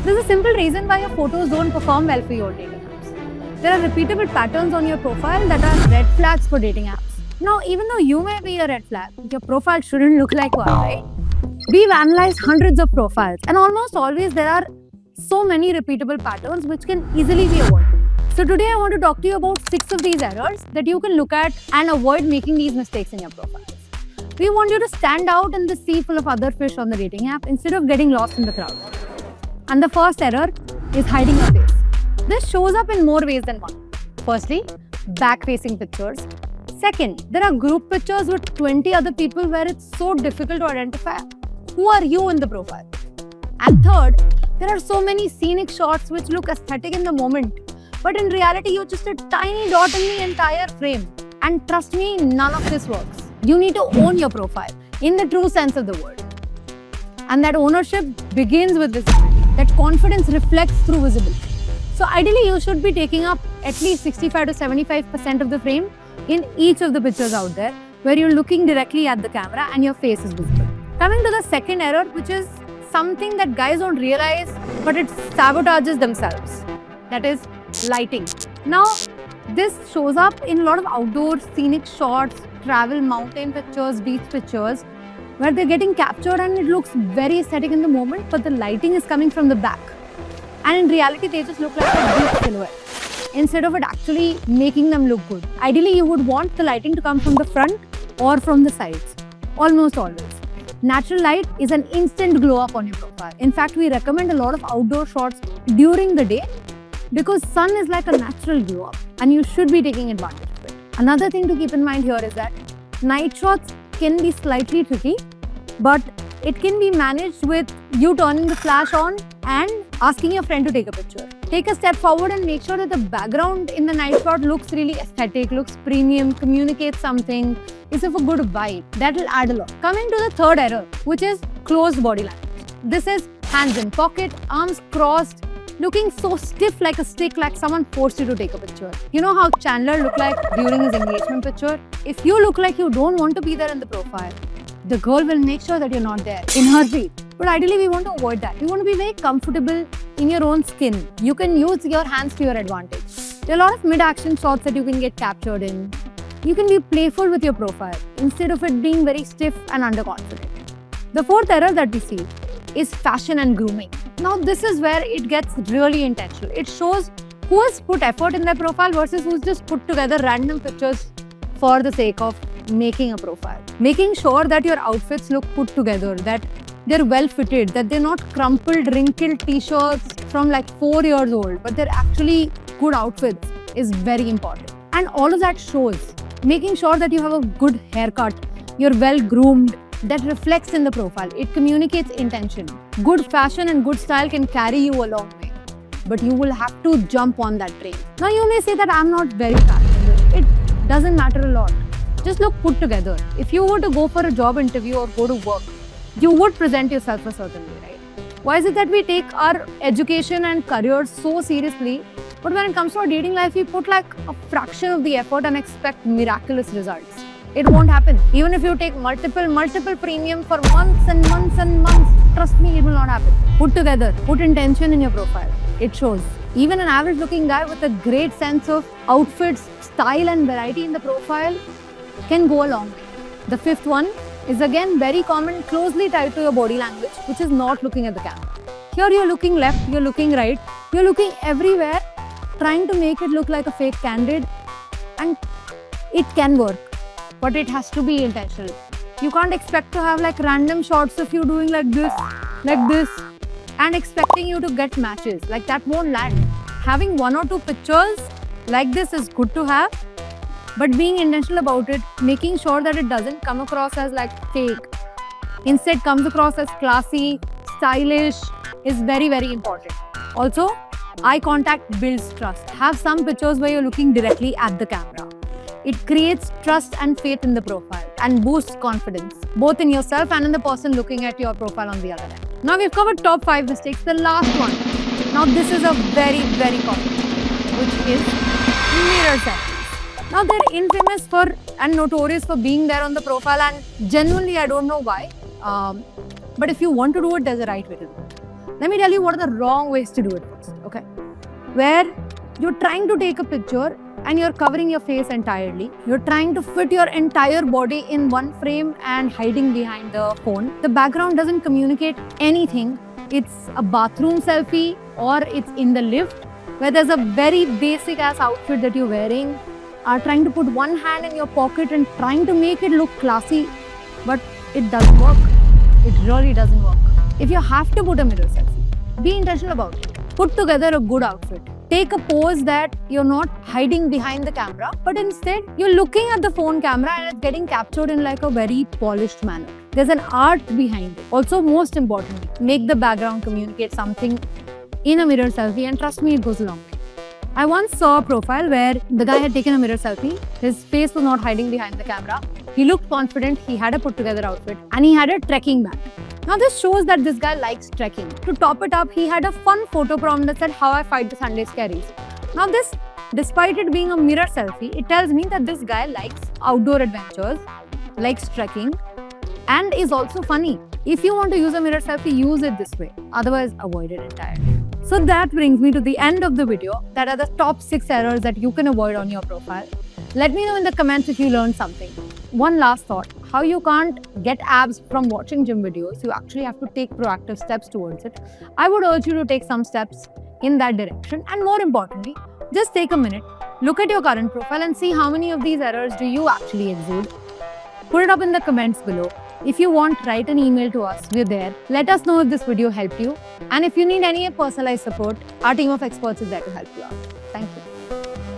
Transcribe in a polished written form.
There's a simple reason why your photos don't perform well for your dating apps. There are repeatable patterns on your profile that are red flags for dating apps. Now, even though you may be a red flag, your profile shouldn't look like one, right? We've analyzed hundreds of profiles, and almost always there are so many repeatable patterns which can easily be avoided. So today I want to talk to you about 6 of these errors that you can look at and avoid making these mistakes in your profiles. We want you to stand out in the sea full of other fish on the dating app instead of getting lost in the crowd. And the first error is hiding your face. This shows up in more ways than one. Firstly, back-facing pictures. Second, there are group pictures with 20 other people where it's so difficult to identify who are you in the profile. And third, there are so many scenic shots which look aesthetic in the moment, but in reality you're just a tiny dot in the entire frame. And trust me, none of this works. You need to own your profile in the true sense of the word. And that ownership begins with visibility. That confidence reflects through visibility. So ideally you should be taking up at least 65 to 75% of the frame in each of the pictures out there where you're looking directly at the camera and your face is visible. Coming to the second error, which is something that guys don't realize but it sabotages themselves. That is lighting. Now, this shows up in a lot of outdoor scenic shots, travel mountain pictures, beach pictures, where they're getting captured and it looks very aesthetic in the moment, but the lighting is coming from the back. And in reality, they just look like a deep silhouette instead of it actually making them look good. Ideally, you would want the lighting to come from the front or from the sides, almost always. Natural light is an instant glow up on your profile. In fact, we recommend a lot of outdoor shots during the day because sun is like a natural glow up and you should be taking advantage of it. Another thing to keep in mind here is that night shots can be slightly tricky, but it can be managed with you turning the flash on and asking your friend to take a picture. Take a step forward and make sure that the background in the night shot looks really aesthetic, looks premium, communicates something, is of a good vibe. That will add a lot. Coming to the third error, which is closed body language. This is hands in pocket, arms crossed, looking so stiff like a stick, like someone forced you to take a picture. You know how Chandler looked like during his engagement picture? If you look like you don't want to be there in the profile, the girl will make sure that you're not there in her feed. But ideally, we want to avoid that. We want to be very comfortable in your own skin. You can use your hands to your advantage. There are a lot of mid-action shots that you can get captured in. You can be playful with your profile instead of it being very stiff and underconfident. The fourth error that we see is fashion and grooming. Now, this is where it gets really intentional. It shows who has put effort in their profile versus who's just put together random pictures for the sake of making a profile. Making sure that your outfits look put together, that they're well fitted, that they're not crumpled, wrinkled t-shirts from like 4 years old, but they're actually good outfits is very important. And all of that shows. Making sure that you have a good haircut, you're well groomed, that reflects in the profile. It communicates intention. Good fashion and good style can carry you a long way, but you will have to jump on that train. Now you may say that I'm not very fashionable. It doesn't matter a lot. Just look put together. If you were to go for a job interview or go to work, you would present yourself a certain way, right? Why is it that we take our education and career so seriously, but when it comes to our dating life, we put like a fraction of the effort and expect miraculous results? It won't happen. Even if you take multiple premium for months and months and months, trust me, it will not happen. Put together, put intention in your profile. It shows. Even an average looking guy with a great sense of outfits, style and variety in the profile can go a long way. The fifth one is again very common, closely tied to your body language, which is not looking at the camera. Here you're looking left, you're looking right, you're looking everywhere, trying to make it look like a fake candid, and it can work, but it has to be intentional. You can't expect to have like random shots of you doing like this, and expecting you to get matches. Like that won't land. Having 1 or 2 pictures like this is good to have, but being intentional about it, making sure that it doesn't come across as like fake, instead comes across as classy, stylish, is very, very important. Also, eye contact builds trust. Have some pictures where you're looking directly at the camera. It creates trust and faith in the profile and boosts confidence, both in yourself and in the person looking at your profile on the other end. Now we've covered top 5 mistakes. The last one. Now this is a very, very common one, which is mirror selfies. Now they're infamous for and notorious for being there on the profile, and genuinely I don't know why. But if you want to do it, there's a right way to do it. Let me tell you what are the wrong ways to do it first, okay? Where you're trying to take a picture and you're covering your face entirely. You're trying to fit your entire body in one frame and hiding behind the phone. The background doesn't communicate anything. It's a bathroom selfie or it's in the lift where there's a very basic ass outfit that you're wearing. Are trying to put one hand in your pocket and trying to make it look classy, but it doesn't work. It really doesn't work. If you have to put a mirror selfie, be intentional about it. Put together a good outfit. Take a pose that you're not hiding behind the camera, but instead you're looking at the phone camera and it's getting captured in like a very polished manner. There's an art behind it. Also, most importantly, make the background communicate something in a mirror selfie, and trust me, it goes a long way. I once saw a profile where the guy had taken a mirror selfie. His face was not hiding behind the camera. He looked confident, he had a put together outfit, and he had a trekking bag. Now this shows that this guy likes trekking. To top it up, he had a fun photo prompt that said, "How I fight the Sunday scaries." Now this, despite it being a mirror selfie, it tells me that this guy likes outdoor adventures, likes trekking, and is also funny. If you want to use a mirror selfie, use it this way. Otherwise, avoid it entirely. So that brings me to the end of the video. That are the top 6 errors that you can avoid on your profile. Let me know in the comments if you learned something. One last thought, how you can't get abs from watching gym videos, you actually have to take proactive steps towards it. I would urge you to take some steps in that direction, and more importantly, just take a minute, look at your current profile and see how many of these errors do you actually exude. Put it up in the comments below. If you want, write an email to us, we're there. Let us know if this video helped you, and if you need any personalized support, our team of experts is there to help you out. Thank you.